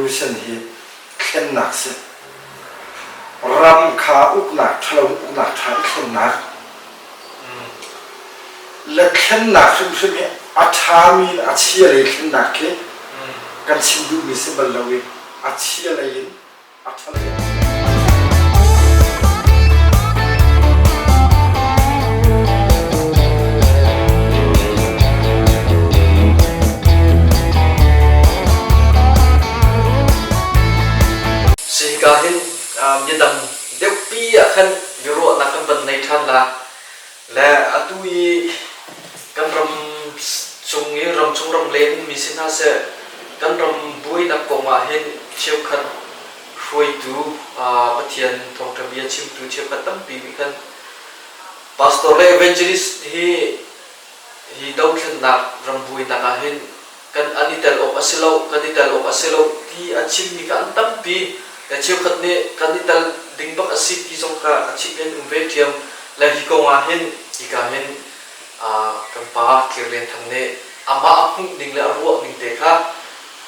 revolution hi khen nak se ram kha uk nak thalo uk nak tha khen nak le khen nak shum mi athami achia le khen nak ke kan sindu mi se balawi achia le in athala kahin yadam deu pi akan euro nakam ban nei than la la atui kan ram chungi ram chung ram len misin ha se kan ram bui na koma hin cheu khan hroi tu pathian thong thabia chim tu cheu khatam pi mi kan pastor le evangelist hi dau thlen na ram bui na ka hin kan anitel op asilo ti achim mi kan tam pi chiêu khát nè cái này tal đinh bắc acid thì trong cả acid lên về tiêm là hi công hen hi cả hen cái ba kia lên thằng nè ama apung đinh là ruộng đinh tê khác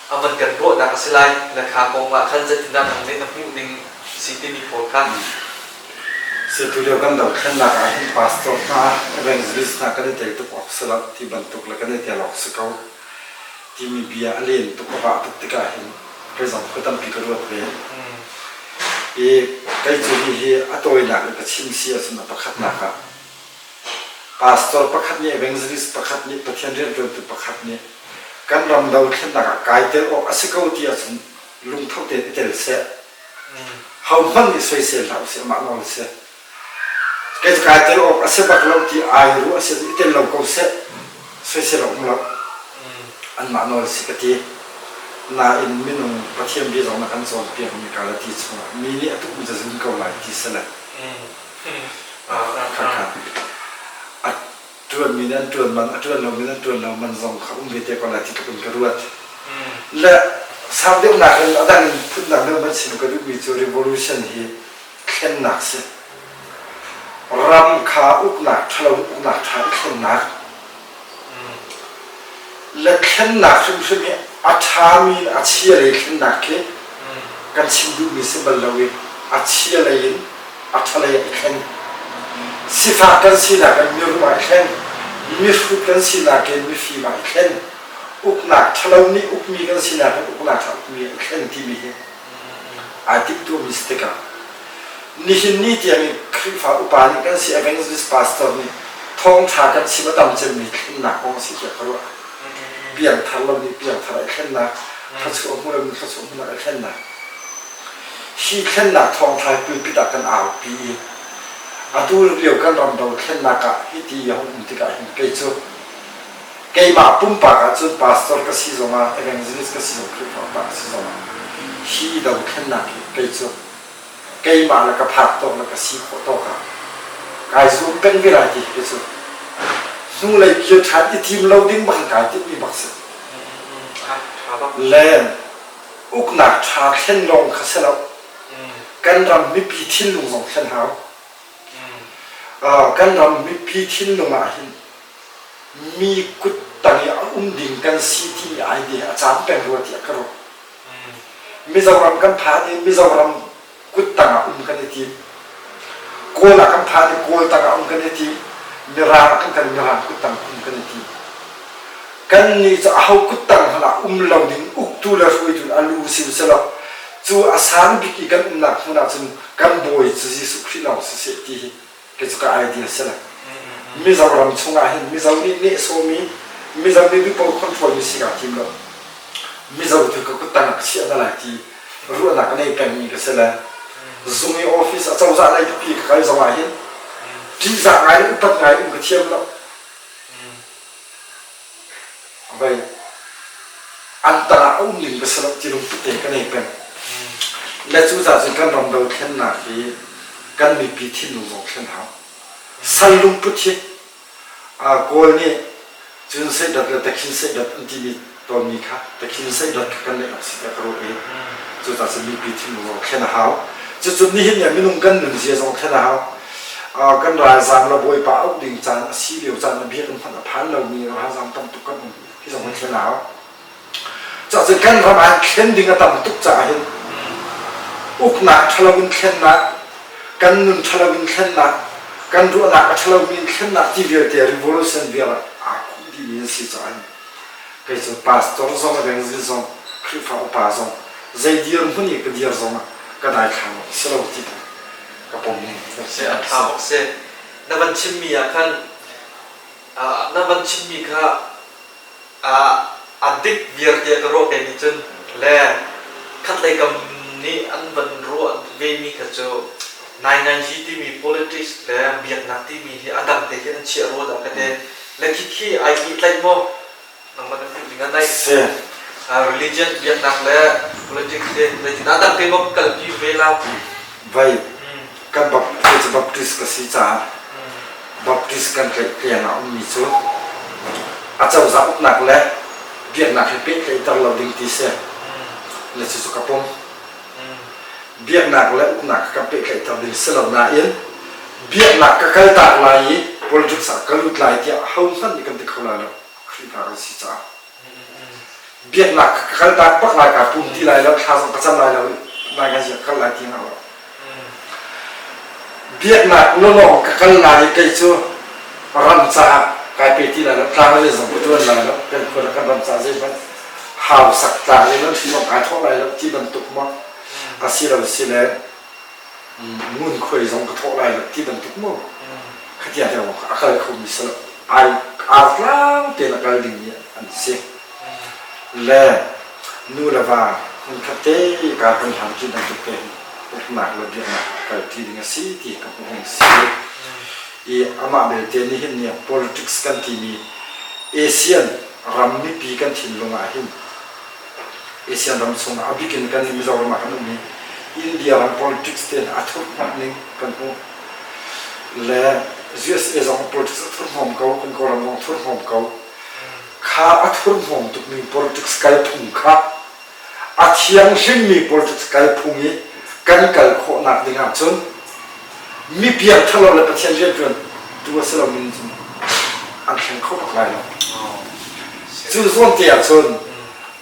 vẫn cần ruộng đã cái lại là khá công khăn rất là thằng nè apung đinh city đi phố khác sự tu điều kan đầu khen là cái hen pastor na evangelist na cái này tê tu học sala thì ban tu là cái này tê học sự câu thì mi bia lên tu có ba tu cái hen cái dòng cái tâm bị cái ruột về cái chuyện gì tôi là cái chim xia xin là bắt nạt cả pastor bắt nạt nhé evangelist bắt nạt nhé bắt thiên riêng rồi tự bắt nạt nhé cái làm đầu thiên là cái tên ở ác câu thì xin lung thâu tên tên sẽ hầu hết thì xoay xe lão sẽ mặc nón sẽ cái tên ở ác bắt lâu thì ai rồi sẽ tên lâu câu sẽ xoay xe lão lâu anh mặc nón sẽ cái gì na in minung pathiam bi zong na kan zon pi mi kala ti chunga mi ni atu mi zin ko lai ti sala at tuan mi nan tuan lo man zong kha um te ko la ti ko ka ruat la sam de na kan adan phun na le man sin ko du mi chu revolution hi khen nak se ram kha uk nak thalo uk nak tha khen nak le khen nak shum mi athami achia le khen nak ke kan sindu mi se balawi achia le in athala ya khen sifa kan sila kan mi ruwa khen mi fu kan sila ke mi fi ma khen uk nak thalo ni uk mi kan sila kan uk nak thak mi khen ti mi he atik tu mistake ni hin ni ti ami khrifa upani kan si evangelist pastor ni thong tha kan si ma dam chen mi khen nak ong si ke karo biang thalo ni biang thara khen na khachu mu ram khachu mu na khen na hi khen na thong thai pi pi ta kan au pi atu liu kan ram do khen na ka hi ti ya hum ti ka hin ke chu ke ma pum pa ka chu pastor ka si zoma evangelist ka si zo kri pa si zoma hi do khen na ke chu ke ma la ka phat to la ka si ko to ka kai zu pen vi la ti ke chu nung lại kêu chặt đi tìm lâu đinh bằng cái tiếp bị bác sĩ lên úc nạc chả khen lòng khá sẽ lâu căn rằm mi pi thiên lùng dòng khen hào căn rằm mi pi thiên lùng mà hin mi cút tăng ya đình căn si thì ai đi chán bèn ruột thì cái rồi mi giàu rằm căn phá đi mi giàu rằm cút tăng căn đi tìm cô là căn phá đi cô tăng căn đi tìm mira kan mira kutang kan ti kan ni cha hau kutang hala lo ding uktu la hui tu alu sim sala chu asan bi ki kan na khuna chun kan boy chu ji su khri law se ti ke chu ka idea sala mi za ram chunga hin mi za ni ne so mi za ni bi po control mi siga tim lo mi za tu ka kutang chi ada la ti ru na ka nei kan mi ka sala zumi office a chau za lai pi ka kai za wa hin chỉ dạng ngày cũng tất ngày cũng có chiêm lắm vậy anh ta ông nhìn cái sự chỉ đúng tiền cái này bên là chú ta chỉ cần làm đầu tiên là cái cần bị bị thiên lùng dòng thiên hảo sai lùng bút chi cô này chúng sẽ đặt là tất nhiên sẽ đặt anh đi tôi mi khác tất nhiên sẽ đặt cái này là sẽ đặt rồi chú ta sẽ bị thiên lùng dòng thiên hảo chú ní hiện nhà mình không cần những gì dòng thiên hảo kan ra zam la boi pa uk ding chan si liu chan na bi kan phan phan lo ni ha zam tam tu kan ki zong thla จะจะกันประมาณเข็นดิ่งกระตำตุกจ่าเห็นอุกหนักทะเลวินเข็นหนักกันนุนทะเลวินเข็นหนักกันรู้หนักทะเลวินเข็นหนักที่เวียดเดียร์ revolution เวียร์อาคุดีมีสิจ่ายก็จะ pastor ส่งมาเป็นสิ่งส่งคริสต์ฟ้าอุปาส่งใจเดียร์มันอีกเดียร์ส่งก็ได้ข่าวสโลติกับผมนี่เสียข่าวเสียนับวันชิมมีอาคันนับวันชิมมีค่ะอดีตเวียร์เดียร์ก็รอเป็นจนและคัดเลยกับนี่อันบันรัวเวมีกระโจนายฮีที่มี politics และเบียดนักที่มีที่อันดับเด็กนั้นเชียร์รัวดังกันเดและคิดไอ้ที่ไล่โม่นังมันเป็นสิ่งนั้นได้religion เบียดนักและ politics เดและที่อันดับเด็กมันกัลปีเวลาไว้กันบัพจะบัพติสกับสิจ่าบัพติสกันเกี่ยงเอามีส่วนอาจจะจับหนักและเบียดนักให้เป็นไอ้ตลอดดิ้งที่เสียและสุขภาพเบียดหนักและอุกหนักกับเป็นไอ้ตลอดดิ้งเสียเหล่านั้นเบียดหนักกับการตัดลาย politics กับลุดลายที่เขาสั่นกันที่เขาแล้วคริสต์มาสสิจ่าเบียดหนักกับการตัดปักลายกับปุ่มที่ลายแล้วทางประจำลายแล้วนายกันจะกันลายที่เขาเบียดหนักโน่นกับกันลายกันชัวรันจ่ากลายเป็นที่แล้วทางเลยส่งไปด้วยแล้วเป็นคนละกันรันจ่าใช่ไหมหาวสักตาเลยแล้วที่มันขายท่อไรแล้วที่บรรทุกมาอาศัยเราเสียแล้วมุ่งคุยส่งกระท่อไรแล้วที่บรรทุกมาขยันเดียวอะไรเขามีสลับไออาฟลาวเตลกันดิ่งเนี่ยอันเสียและนู่นละว่ามันขัดเตะการเป็นทางที่นั่นจะเป็นหนักเลยเนี่ยการที่ดิ่งสีที่กับพวกสีอีอามาเบลเตนี่เห็นเนี่ย politics กันที่มีเอเชียนรัมมีปีกันถิ่นลงมาหินเอเชียนรัมส่งอาบิกินกันมีเรามากันนี่อินเดียรัม politics เต็นอัฐนักหนึ่งกันพวกและUSA ส่ง politics อัฐหอมเขาเป็นคนรัมอัฐหอมเขาข้าอัฐหอมตุกมี politics ไกลพุ่งข้าอัฐยังชิมมี politics ไกลพุ่งนี้กันไกลโคนักดิ่งอ่ะจนมีเพียงทะเลาะและประเทศเรียนจนตัวสลามินจนอันแข็งเข้าไปแล้วจู่ส่วนเตียจน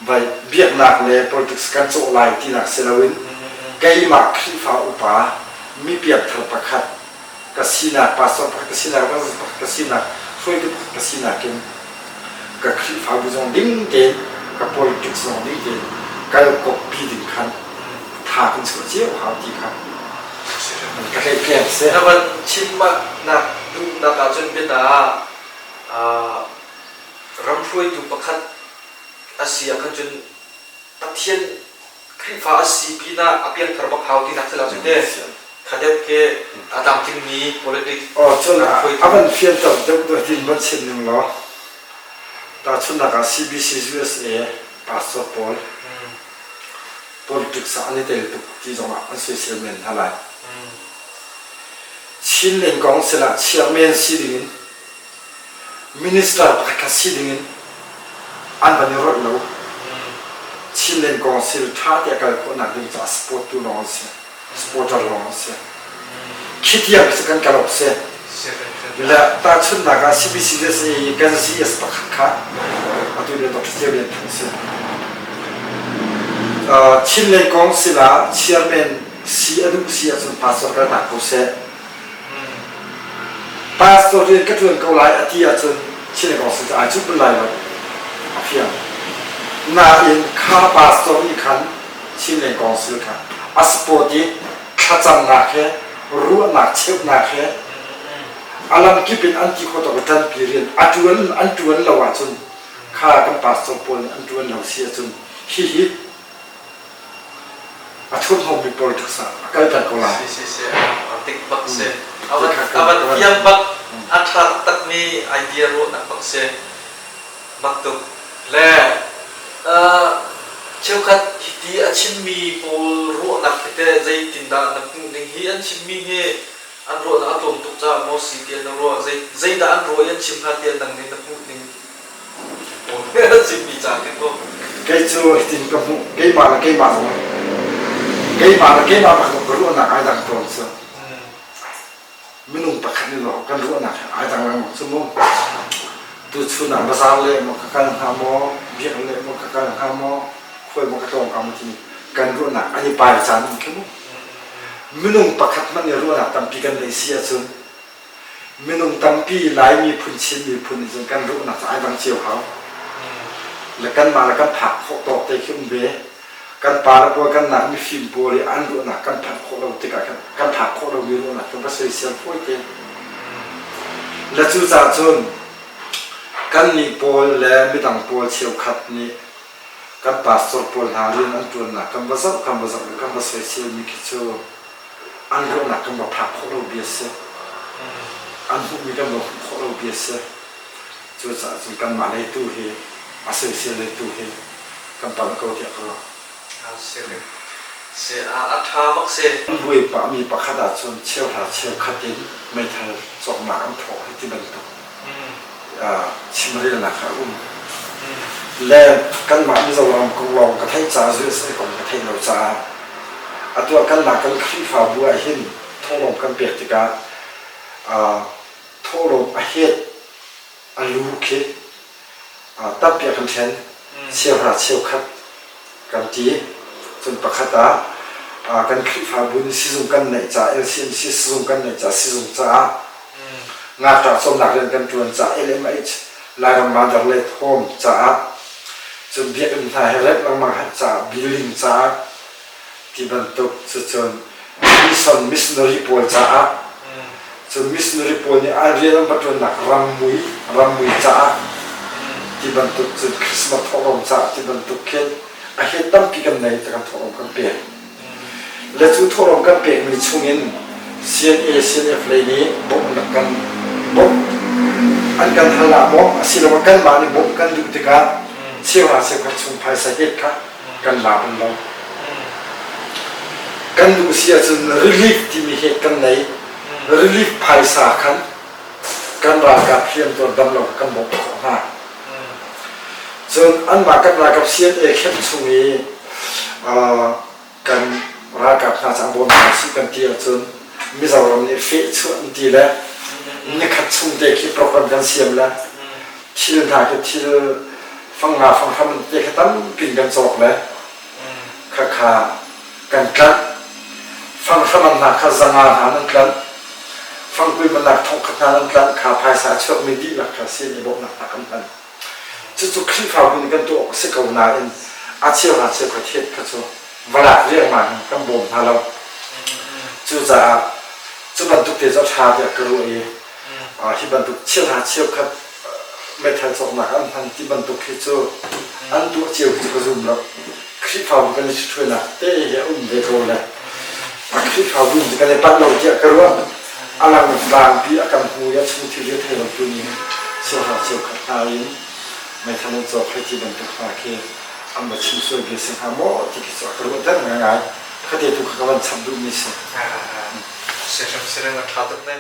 ไปเบียดนักเลย politics กันโจไลที่นักเซลวินไกมักคริฟ้าอุปามีเพียงทะเลประคัดกสินาปัสสาวะกสินาก็กสินาช่วยกับกสินาเก่งกับคริฟ้าบุญส่งดิ้งเก่งกับ politics ส่งดิ้งเก่งกับกบพีดิ้งขันทาคุณเสียเจ้าหาที่ขันก็เลยเปลี่ยนเสียถ้ามันชิมมาหนักดูหนักอาจจะเป็นรำช่วยดูประคัดอาเซียกันจนตัดเทียนคริฟ้าอาเซียปีน่าอาเปียนทรมานเขาที่นักเสลาสุดเด้ขัดเดียวกับอาตามที่มี politics อ๋อชนอ่ะอามันเปลี่ยนตัวเด็กตัวที่มันเช่นนึงเหรอแต่ชนนัก CBC USA พาสปอร์ตpolitics อันนี้เด็กตุกที่จังหวะอันเสียเสียเงินเท่าไหร่ชินเลนกองเสละเชียร์แมนซีดิ่งมินิสเตอร์ประกาศซีดิ่งอันบันนี้รถเราชินเลนกองเสละท่าที่การคนนักดิ่งจากสปอร์ตตัวน้องเสียสปอร์ตน้องเสียคิดยังสักการการอบเสียและตาชุนนักCBCเดสกันซีเอสประกาศอันตัวเดียวต้องเสียเรียนเสียชินเลนกองเสละเชียร์แมนซีอดุซีจนพาสกันนักผู้เสียพาสตัวเรียนก็ชวนเขาไล่อาทิตย์จนชินเลนกองเสละอาจุเป็นไรวะเพียงนาอินข้าพาสตัวอีกครั้งชินเลนกองเสละอาสปอร์ตีข้าจำนักแค่รู้นักเชื่อนักแค่อาลัมกิเป็นอันที่เขาต้องการเปลี่ยนอันจวนเราจนข้ากับพาสตัวปนอันจวนเราเสียจนฮิอาทุนหอมมี politics ก็เลยเป็นคนละติ๊กบักเซเอาวันยังบักอัฐตักมีไอเดียรู้นักบักเซบักตุกและเชื่อกันที่อาชิมมีปูรู้นักแต่ใจตินดานักหนึ่งที่อันชิมมีเฮอันรู้นักตัวตุกจ้ามอสีเดียนรู้ใจดาอันรู้ยันชิมหาเดียนนักหนึ่งนักหนึ่งโอ้ชิมมีจากกันก็เกย์ชูตินกับเกย์มาเกย์มาก็รู้นักไอ้ดังตัวเสือไม่นุ่งประคันนี่หรอกกันรู้นักไอ้ดังเราสมมติตัวชุนนักภาษาเล่มันกันหาหมอเบียร์เล่มันกันหาหมอ คอยมันกระตองเอามาทีกันรู้หนักอันนี้ปลายจานมันขึ้นมินุงประคัดมันเนี่ยรู้หนักตั้มปีกันเลยเสียจนมินุงตั้มปีหลายมีพุ่นชิ้นมีพุ่นจนกันรู้หนักไอ้บางเชียวเขาแล้วกันมาแล้วกันผักหกตอกเตะขึ้นเบกันปลาแล้วพวกกันหนักมีฟิล์มโบเลยอันรู้หนักกันผักโคเราติดกันผักโคเรามีรู้หนักกันก็เสียเสียพูดเองและจู่จ่าจนกันนี่โบและไม่ต่างโบเชียวขัดนี่กันปลาสดโบหาเรื่องอันตัวหนักกันภาษากันภาษากันภาษาเชียวมีคิดชัวอันรู้หนักกันมาผักโคเราเบียดอันพวกมีกันมาโคเราเบียดจู่จ่าจนกันมาเลยตู้เฮอาศัยเสียเลยตู้เฮกันปลาเขาเดียกเราเสียอัฐามักเสียบุยปะมีปะขดาชนเชี่ยวหาเชี่ยวขัดดินไม่ทันสองหมาอันโถให้ที่บรรทุกชิมเรียนนะครับและกันหมามีเราลองกงลองกระไทจ่าเรื่องเสียของกระไทเราจ่าตัวกันหนักกันขี้ฝ่าบัวหินท่อลมกันเปียกติกาท่อลมอาเฮ็ดอาลูกคิดตั้งเปียกกันแทนเชี่ยวหาเชี่ยวขัดกันจีจนประคตากันคลิปหาบุญสิจุงกันในจ่าเอลซีนสิจุงกันในจ่าสิจุงจ่างาจากสมนักเรียนกันจวนจ่าเอลเอ็มเอชลายมาจากเลทโฮมจ่าจนเบียนไทยเล็กลงมาจ่าบิลลิงจ่าที่บรรทุกจนมิสนอริโพลจ่าจนมิสนอริโพลนี่อาเรียนมาจนหนักรำมุยจ่าที่บรรทุกจนคริสต์มาสทองจ่าที่บรรทุกเคนอาเฮตั้มปีกันในตะกันทองกันเปียและจู่ทองกันเปียมีช่วงนี้CNF เลยนี้บ่มนักกันบ่มอันกันทลาบ่สิลงกันมานี่บ่มกันดูติกาเชี่ยวหาเชี่ยวกันชุมภายสาเหตุค่ะกันลาบันเรากันดูเสียจน relief ที่มีเหตุกันใน relief ภายสาขันกันรากาเพียงตัวดำลงกันบ่ของหาจนอันมากันรากับเสียเอเข้มช่วงนี้กันรากับนาจังบนมาสิกันเดียวจนมิจฉาเราเนี่ยเฟซชวนดีแล้วนี่ขัดช่วงเด็กที่โปรแกรมกันเสียมแล้วที่เดินทางที่ฟังมาฟังคำเด็กตั้มปิ่นกันจอกแล้วขากันกันฟังคำมันหนักขาจังอาหารนั่นกันฟังคุยมันหนักทองขนาดนั้นกันขาภายสาชดไม่ดีหลักขาเสียในบอกหนักกันกันจู่ๆคลิปข่าวบุญกันตัวสิกาวนาเองอาเชียวหาเชียวประเทศก็จู่เวลาเรียกมันก็บ่มหาเราจู่จะจู่บรรทุกเดี๋ยวชาเดี๋ยวกระโดดที่บรรทุกเชี่ยวหาเชี่ยวครับไม่ทันสองหนักอันทันที่บรรทุกที่จู่อันตัวเชี่ยวจะกระซุ่มเราคลิปข่าวบุญกันช่วยนะเตะเหี้ยเด็กโตเลยคลิปข่าวบุญกันในปั้นเราเจ้ากระโดดอลังบางปีอาการหูยัดชุ่มที่เรียกให้เราตัวนี้เชี่ยวหาเชี่ยวขัดตายไม่ทันจบให้ที่บรรทุกมาแค่อันมาชิมส่วนเกี่ยวกับหาหมอที่คิดว่ารู้ตั้งง่ายๆเขาเดี๋ยวทุกคนทำดูมิสเสียงมาทัดเนี่ย